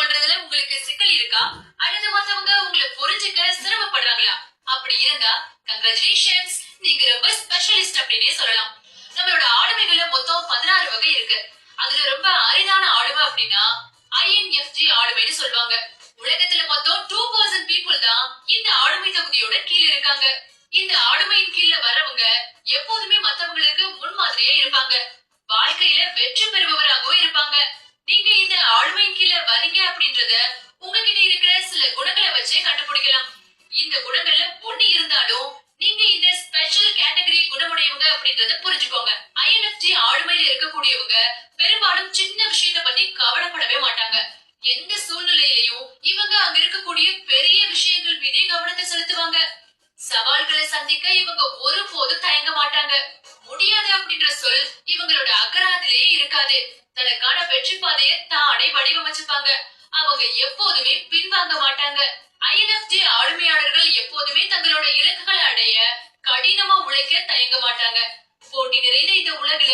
கொள்றதுல உங்களுக்கு சிக்கல் இருக்கா? அல்லது மத்தவங்க உங்களை புரிஞ்சுக்க சிரமப்படுறாங்களா? அப்படி இருந்தா கங்க்ராச்சுலேஷன்ஸ், நீங்க ரொம்ப ஸ்பெஷலிஸ்ட் அப்படின்னே சொல்லலாம். நம்மளோட ஆளுமைகள்ல மொத்தம் 16 வகை இருக்கு. அதுல ரொம்ப அரிதான ஆளுமை அப்படின்னா INFJ ஆளுமைன்னு சொல்லுவாங்க. உலகத்துல மொத்தம் 2% பீப்புள் தான் இந்த ஆளுமை தகுதியோட கீழ இருக்காங்க. இந்த ஆளுமையின் கீழ வரவங்க எப்போதுமே மத்தவங்களுக்கு முன்மாதிரியா இருப்பாங்க. வாழ்க்கையில வெற்றி பெறுபவராகவும் இருப்பாங்க. நீங்க இந்த ஆளுமையின் கீழ வரீங்க அப்படின்றத உங்ககிட்ட இருக்கிற சில குணங்களை வச்சே கண்டுபிடிக்கலாம். இந்த குணங்கள்ல ஒண்ணு இருந்தாலும் நீங்க இந்த ஸ்பெஷல் கேட்டகரி குணமுடையவங்க அப்படின்றத புரிஞ்சுக்கோங்க. INFJ ஆளுமையில இருக்கக்கூடியவங்க பெரும்பாலும் சின்ன விஷயத்தை பத்தி கவலைப்படவே மாட்டாங்க. எந்த சூழ்நிலையிலையும் இவங்க அங்க இருக்கக்கூடிய பெரிய விஷயங்கள் மீதே கவனத்தை செலுத்துவாங்க. சவால்களை சந்திக்க இவங்க ஒருபோதும் தயங்க மாட்டாங்க. முடியாது அப்படின்ற சொல் இவங்களோட அக்கறாத்திலேயே இருக்காது. தனக்கான வெற்றி பாதையை தானே வடிவமைச்சுப்பாங்க. அவங்க எப்போதுமே பின்வாங்க மாட்டாங்க. INFJ ஆளுமையாளர்கள் எப்போதுமே தங்களோட இலக்குகளை அடைய கடினமா உழைக்க தயங்க மாட்டாங்க. போட்டி நிறைந்த இந்த உலகுல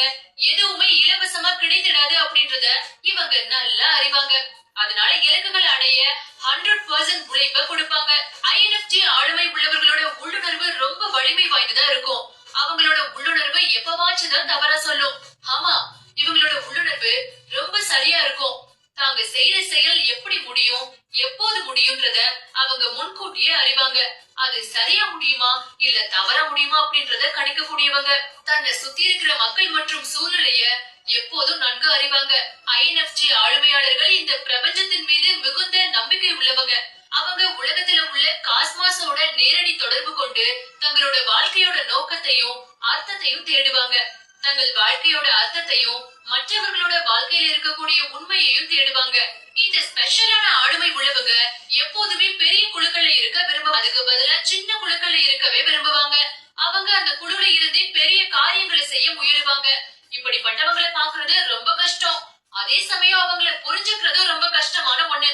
எதுவுமே இலவசமா கிடைத்திடாது அப்படின்றத இவங்க நல்லா அறிவாங்க. அதனால இலக்குகளை அடைய 100% உழைப்ப கொடுப்பாங்க. INFJ ஆளுமை உள்ளவர்களோட உள்ளுணர்வு ரொம்ப வலிமை வாய்ந்ததா இருக்கும். அவங்களோட உள்ளுணர்வு எப்பவாச்சும் தான் தவறா சொல்லும். ஆமா, இவங்களோட உள்ளுணர்வு ரொம்ப சரியா இருக்கும். தாங்க செய்யற செயல் எப்படி முடியும், எப்போது முடியும்ன்றத அவங்க முன்கூட்டியே அறிவாங்க. அது சரியா முடியுமா இல்ல தவறா முடியுமா அப்படின்றத கணிக்கக்கூடியவங்க. தன்னை சுத்தி இருக்கிற மக்கள் மற்றும் சூழ்நிலைய எப்போதும் நன்கு அறிவாங்க. INFJ ஆளுமையாளர்கள் இந்த பிரபஞ்சத்தின் மீது மிகுந்த நம்பிக்கை உள்ளவங்க. அவங்க உலகத்துல உள்ள காஸ்மாஸோட நேரடி தொடர்பு கொண்டு தங்களோட வாழ்க்கையோட நோக்கத்தையும் அர்த்தத்தையும் தேடுவாங்க. தங்கள் வாழ்க்கையோட அர்த்தத்தையும் மற்றவர்களோட வாழ்க்கையில இருக்கக்கூடிய உண்மையையும் தேடுவாங்க. இந்த ஸ்பெஷலான ஆளுமை உள்ளவங்க எப்போதுமே பெரிய குழுக்கள்ல இருக்க விரும்புவாங்க. அதுக்கு பதிலா சின்ன குழுக்கள்ல இருக்கவே விரும்புவாங்க. அவங்க அந்த குழுல இருந்தே பெரிய காரியங்களை செய்ய முயலுவாங்க. இப்படிப்பட்டவங்களை பாக்குறது ரொம்ப கஷ்டம். அதே சமயம் அவங்களை புரிஞ்சுக்கிறதும் ரொம்ப கஷ்டமான ஒண்ணு.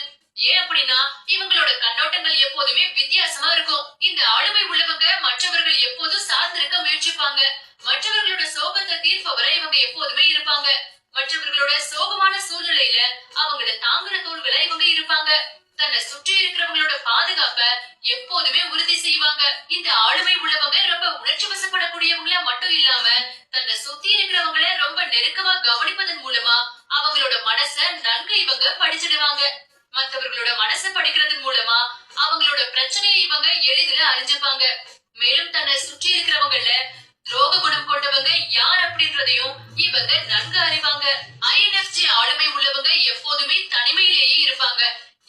ஏன் அப்படின்னா இவங்களோட கண்ணோட்டங்கள் எப்போதுமே வித்தியாசமா இருக்கும். இந்த ஆளுமை உள்ளவங்க மற்றவர்கள் எப்போதும் சார்ந்திருக்க முயற்சிப்பாங்க. மற்றவர்களோட சோகத்தை தீர்ப்பவரை இவங்க எப்போதுமே இருப்பாங்க. மற்றவர்களோட சோகமான சூழ்நிலையில அவங்கள தாங்குற தோள்களா இவங்க இருப்பாங்க. தன்னை சுற்றி இருக்கிறவங்களோட பாதுகாப்ப எப்போதுமே உறுதி செய்வாங்க. இந்த ஆளுமை உள்ளவங்க ரொம்ப உணர்ச்சி வசப்படக்கூடியவங்களா மட்டும் இல்லாம தன்னை சுத்தி இருக்கிறவங்கள ரொம்ப நெருக்கமா கவனிப்பதன் மூலமா அவங்களோட மனச நன்கு இவங்க படிச்சிடுவாங்க. மற்றவர்களோட மனசை படிக்கிறதன் மூலமா அவங்களோட பிரச்சனையை இவங்க எளிதில அறிஞ்சுப்பாங்க. மேலும் தன்னை சுற்றி இருக்கிறவங்கள துரோக குணம் கொண்டவங்க யார் அப்படின்றதையும் இவங்க நன்கு அறிவாங்க. INFJ ஆளுமை உள்ளவங்க எப்போதுமே தனிமையிலேயே இருப்பாங்க.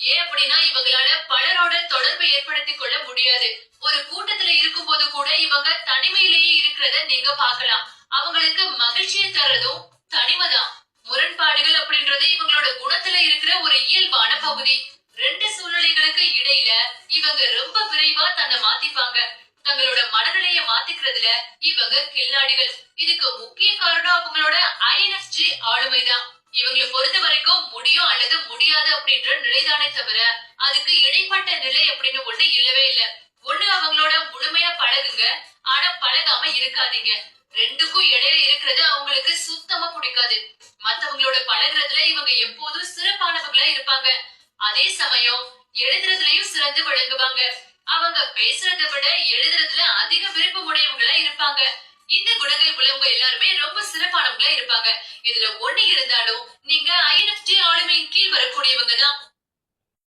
ஏன் அப்படின்னா இவங்களால பலரோட தொடர்பை ஏற்படுத்திக் கொள்ள முடியாது. ஒரு கூட்டத்துல இருக்கும் போது கூட இவங்க தனிமையிலேயே இருக்கிறத நீங்க பாக்கலாம். அவங்களுக்கு மகிழ்ச்சியை தர்றதும் தனிமைதான். முரண்பாடுகள் அப்படின்றது இவங்களோட குணத்துல இருக்கிற ஒரு இயல்பான பகுதி. ரெண்டு சூழ்நிலைகளுக்கு இடையில இவங்க ரொம்ப விரைவா தன்னை மாத்திப்பாங்க. தங்களோட மனநிலைய மாத்திக்கிறதுல இவங்க கில்லாடிகள். இதுக்கு முக்கிய காரணம் அவங்களோட INFJ ஆளுமைதான். இவங்களை பொறுத்த வரைக்கும் முடியும் அல்லது முடியாது அப்படின்ற நிலைதானே தவிர அதுக்கு இடைப்பட்ட நிலை அப்படின்னு ஒண்ணு இல்லவே இல்ல. ஒண்ணு அவங்களோட முழுமையா பழகுங்க, ஆனா பழகாம இருக்காதீங்க. ரெண்டுக்கும் இடையில இருக்கிறது அவங்களுக்கு சுத்தமா பிடிக்காது. மத்தவங்களோட பழகுறதுல இவங்க எப்போதும் சிறப்பானவங்களா இருப்பாங்க. அதே சமயம் எழுதுறதுலயும் சிறந்து விளங்குவாங்க. அவங்க பேசுறதை விட எழுதுறதுல அதிக விருப்பமுடையவங்களா இருப்பாங்க. இந்த குணங்கள் உள்ளவங்க எல்லாருமே ரொம்ப சிறப்பானவங்களா இருப்பாங்க. இதுல ஒண்ணு இருந்தாலும் நீங்க INFJ ஆளுமையின் கீழ் வரக்கூடியவங்க தான்.